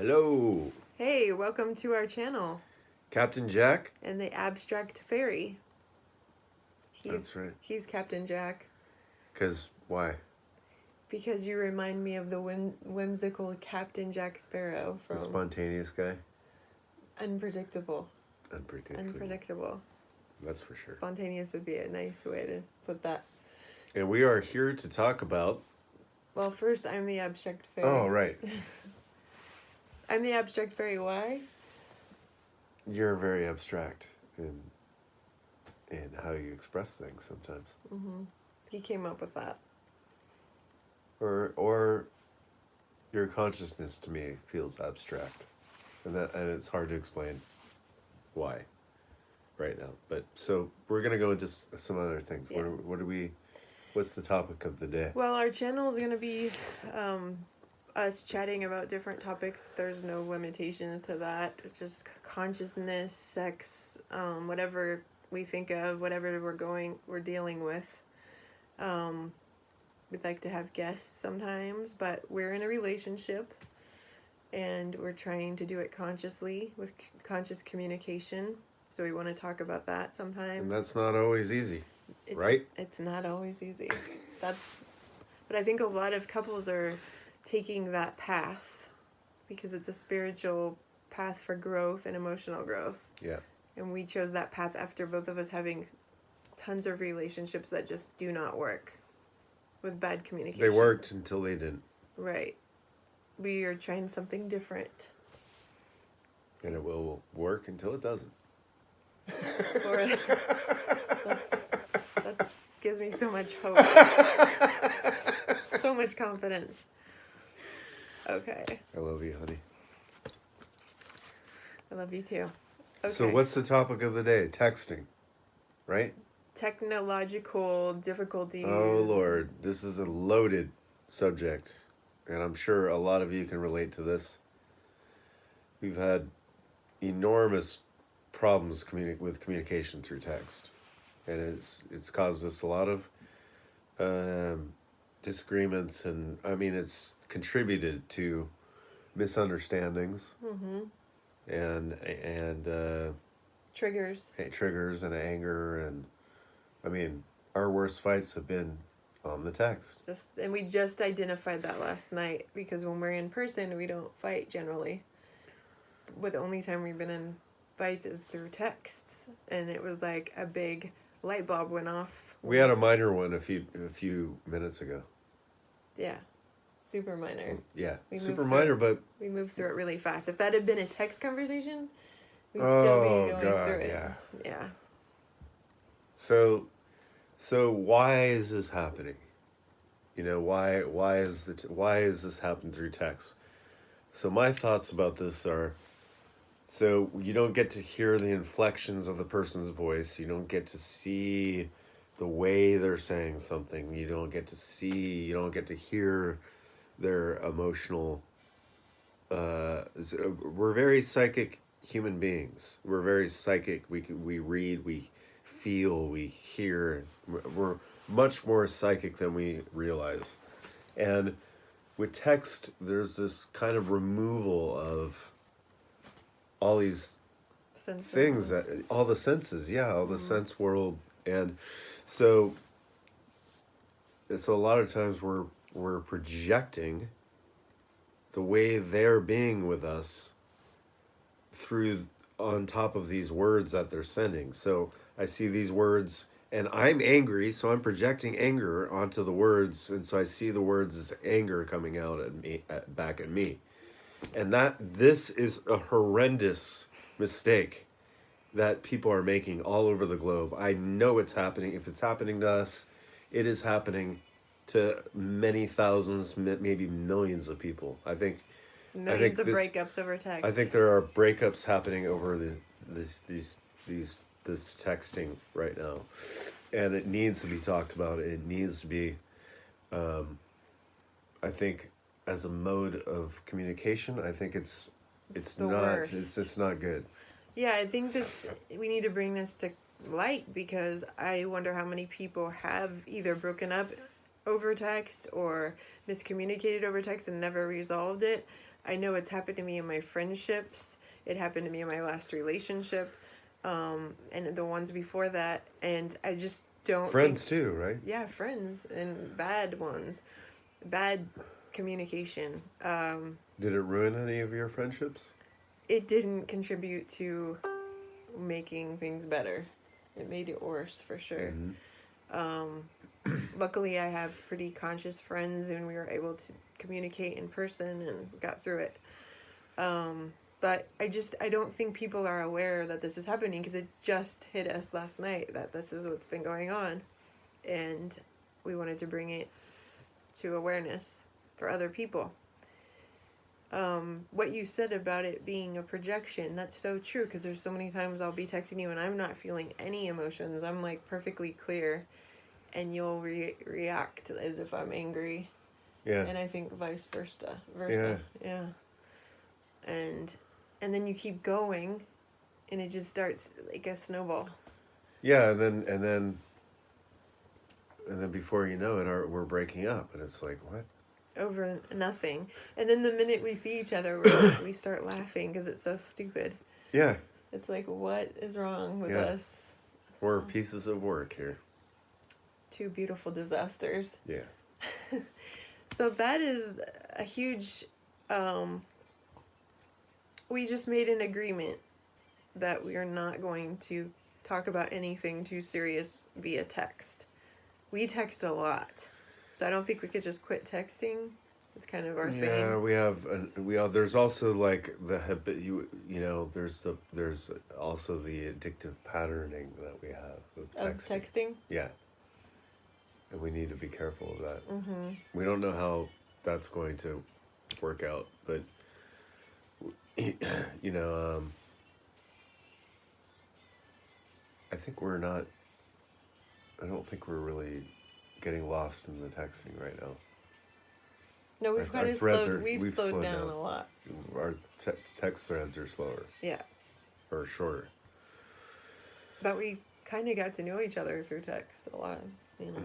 Hello, Hey, welcome to our channel Captain Jack. and the Abstract Fairy. That's right. He's Captain Jack Because why? because you remind me of the whimsical Captain Jack Sparrow The from spontaneous guy. Unpredictable. Unpredictable. That's for sure. Spontaneous would be a nice way to put that. And we are here to talk about. Well, first, I'm the Abstract Fairy. Oh, right. I'm the Abstract Fairy. Why? You're very abstract in how you express things sometimes. Mm-hmm. He came up with that. Or your consciousness to me feels abstract, and it's hard to explain why right now. But so we're gonna go into some other things. Yeah. What's the topic of the day? Well, our channel is going to be us chatting about different topics. There's no limitation to that. Just consciousness, sex, whatever we think of, whatever we're dealing with. We'd like to have guests sometimes, but we're in a relationship and we're trying to do it consciously with conscious communication. So we want to talk about that sometimes. And that's not always easy. Right? It's not always easy. But I think a lot of couples are taking that path because it's a spiritual path for growth and emotional growth. Yeah. And we chose that path after both of us having tons of relationships that just do not work with bad communication. They worked until they didn't. Right. We are trying something different. And it will work until it doesn't. Or that gives me so much hope. So much confidence. Okay. I love you, honey. I love you too. Okay. So what's the topic of the day? Texting, right? Technological difficulties. Oh, Lord. This is a loaded subject. And I'm sure a lot of you can relate to this. We've had enormous problems with communication through text. And it's caused us a lot of disagreements, and I mean it's contributed to misunderstandings. Mm-hmm. And Triggers. triggers and anger, and I mean our worst fights have been on the text. And we just identified that last night because when we're in person we don't fight generally. But the only time we've been in fights is through texts, and it was like a big light bulb went off. We had a minor one a few minutes ago. Yeah, super minor. Yeah, We super moved through minor, but We moved through it really fast. If that had been a text conversation, we'd still be going through it. yeah. Yeah. So why is this happening? You know, why is this happening through text? So my thoughts about this are, so you don't get to hear the inflections of the person's voice. You don't get to see the way they're saying something. You don't get to hear their emotional. We're very psychic human beings. We're very psychic. We read, we feel, we hear. We're much more psychic than we realize. And with text, there's this kind of removal of all these things, all the senses, all the sense world. And so a lot of times we're projecting the way they're being with us through on top of these words that they're sending. So I see these words and I'm angry, so I'm projecting anger onto the words, and so I see the words as anger coming out at me, back at me. And this is a horrendous mistake that people are making all over the globe. I know it's happening. If it's happening to us, it is happening to many thousands, maybe millions of people. I think Millions of breakups over text. I think there are breakups happening over this texting right now, and it needs to be talked about. It needs to be, I think, as a mode of communication. I think it's not good. Yeah, I think we need to bring this to light because I wonder how many people have either broken up over text or miscommunicated over text and never resolved it. I know it's happened to me in my friendships. It happened to me in my last relationship, and the ones before that. And I just don't Friends think, too, right? yeah, friends and bad ones, bad communication. Did it ruin any of your friendships? It didn't contribute to making things better. It made it worse for sure. Luckily, I have pretty conscious friends, and we were able to communicate in person and got through it. But I don't think people are aware that this is happening because it just hit us last night that this is what's been going on, and we wanted to bring it to awareness for other people. What you said about it being a projection, that's so true, because there's so many times I'll be texting you and I'm not feeling any emotions. I'm like perfectly clear, and you'll react as if I'm angry. Yeah. And I think vice versa. Yeah. And then you keep going, and it just starts like a snowball. Yeah, and then before you know it, we're breaking up, and it's like, what? Over nothing. And then the minute we see each other, we start laughing because it's so stupid. Yeah. It's like, what is wrong with Yeah. us? We're pieces of work here. Two beautiful disasters. Yeah. So that is a huge. We just made an agreement that we are not going to talk about anything too serious via text. We text a lot, so I don't think we could just quit texting. It's kind of our Yeah, thing. we have. There's also like the habit. You know. There's also the addictive patterning that we have Of texting. Yeah. And we need to be careful of that. Mm-hmm. We don't know how that's going to work out, but you know, I think we're not. I don't think we're really getting lost in the texting right now. No, we've kind of slowed. We've slowed down a lot. Our text threads are slower. Yeah. Or shorter. But we kind of got to know each other through text a lot, you know.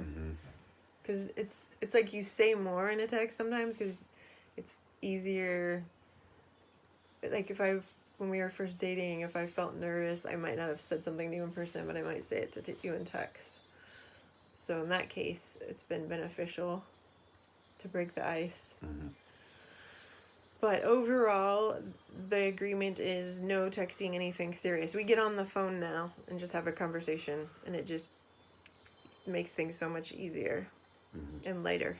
Because it's like you say more in a text sometimes because it's easier. Like when we were first dating, if I felt nervous, I might not have said something to you in person, but I might say it to you in text. So in that case, it's been beneficial to break the ice. Mm-hmm. But overall, the agreement is no texting anything serious. We get on the phone now and just have a conversation, and it just makes things so much easier and lighter.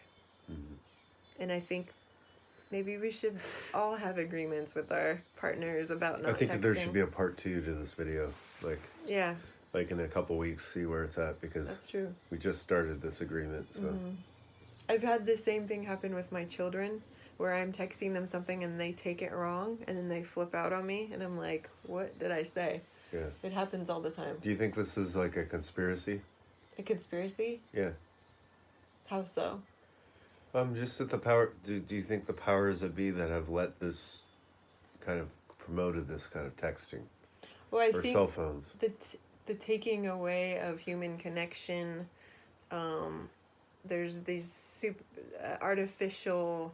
And I think maybe we should all have agreements with our partners about not texting. I think that there should be a part 2 to this video. Yeah. Like in a couple weeks, see where it's at, because That's true. we just started this agreement. So I've had the same thing happen with my children, where I'm texting them something and they take it wrong, and then they flip out on me, and I'm like, what did I say? yeah. It happens all the time. Do you think this is like a conspiracy? A conspiracy? Yeah. How so? Just that the power. Do you think the powers that be that have let this kind of promoted this kind of texting Well, I or think cell phones? the taking away of human connection. There's these artificial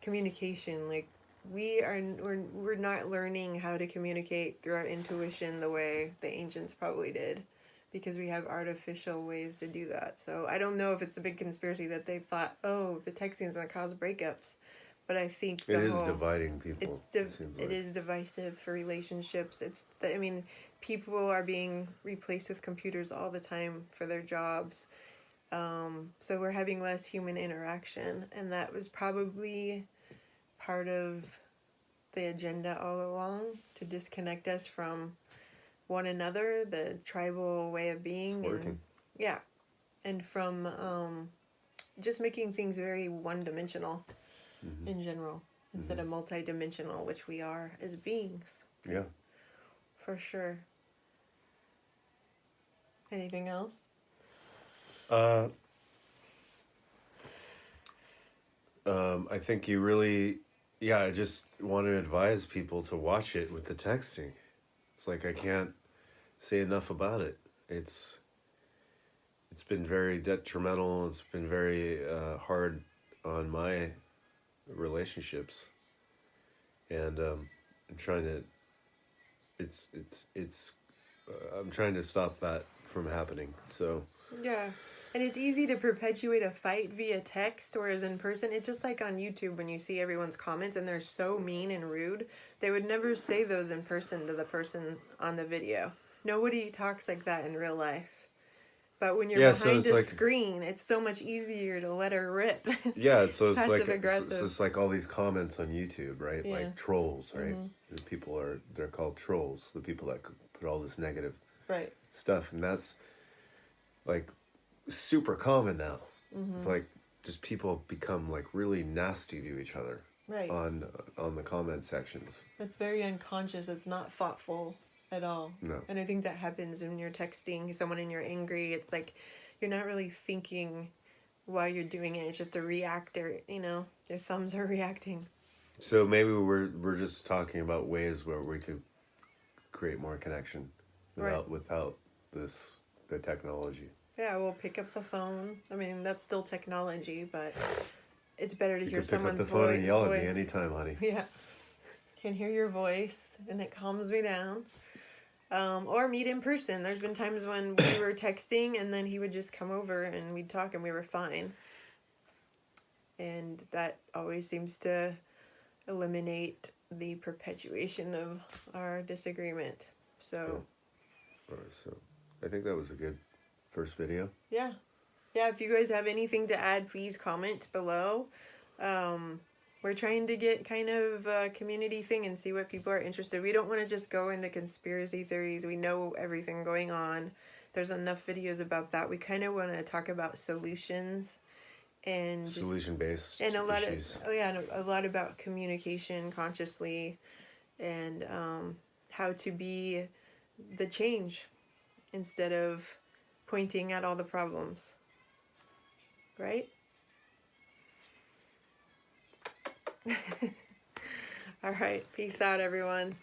communication. Like we're not learning how to communicate through our intuition the way the ancients probably did, because we have artificial ways to do that. So I don't know if it's a big conspiracy that they thought, oh, the texting is going to cause breakups. But I think It is dividing people. It is divisive for relationships. People are being replaced with computers all the time for their jobs. So we're having less human interaction, and that was probably part of the agenda all along, to disconnect us from one another, the tribal way of being. It's working. And from just making things very one-dimensional in general, instead of multi-dimensional, which we are as beings. Yeah. For sure. Anything else? I think you really, I just want to advise people to watch it with the texting. It's like I can't say enough about it. It's been very detrimental. It's been very hard on my relationships. and I'm trying to. It's. I'm trying to stop that from happening. So. Yeah. And it's easy to perpetuate a fight via text, whereas in person, it's just like on YouTube when you see everyone's comments and they're so mean and rude. They would never say those in person to the person on the video. Nobody talks like that in real life. But when you're Yeah, so behind it's a like screen, it's so much easier to let her rip. yeah, so it's like Passive aggressive. so it's like all these comments on YouTube, right? Yeah. Like trolls, right? The people they're called trolls. The people that put all this negative Right. stuff, and that's like super common now. It's like just people become like really nasty to each other Right. on the comment sections. It's very unconscious. It's not thoughtful at all. No. And I think that happens when you're texting someone and you're angry. It's like you're not really thinking while you're doing it. It's just a reactor, you know. Your thumbs are reacting. So maybe we're just talking about ways where we could create more connection without the technology. Yeah, we'll pick up the phone. I mean, that's still technology, but it's better to You hear can pick up someone's the phone and yell at voice. me anytime, honey. Yeah. Can hear your voice, and it calms me down. Or meet in person. There's been times when we were texting, and then he would just come over, and we'd talk, and we were fine. And that always seems to eliminate the perpetuation of our disagreement. So, So I think that was a good first video. yeah. Yeah, if you guys have anything to add, please comment below. We're trying to get kind of a community thing and see what people are interested. We don't want to just go into conspiracy theories. We know everything going on. There's enough videos about that. We kind of want to talk about solutions and just, Solution-based and a lot issues. a lot about communication consciously and how to be the change instead of pointing at all the problems. Right? All right. Peace out, everyone.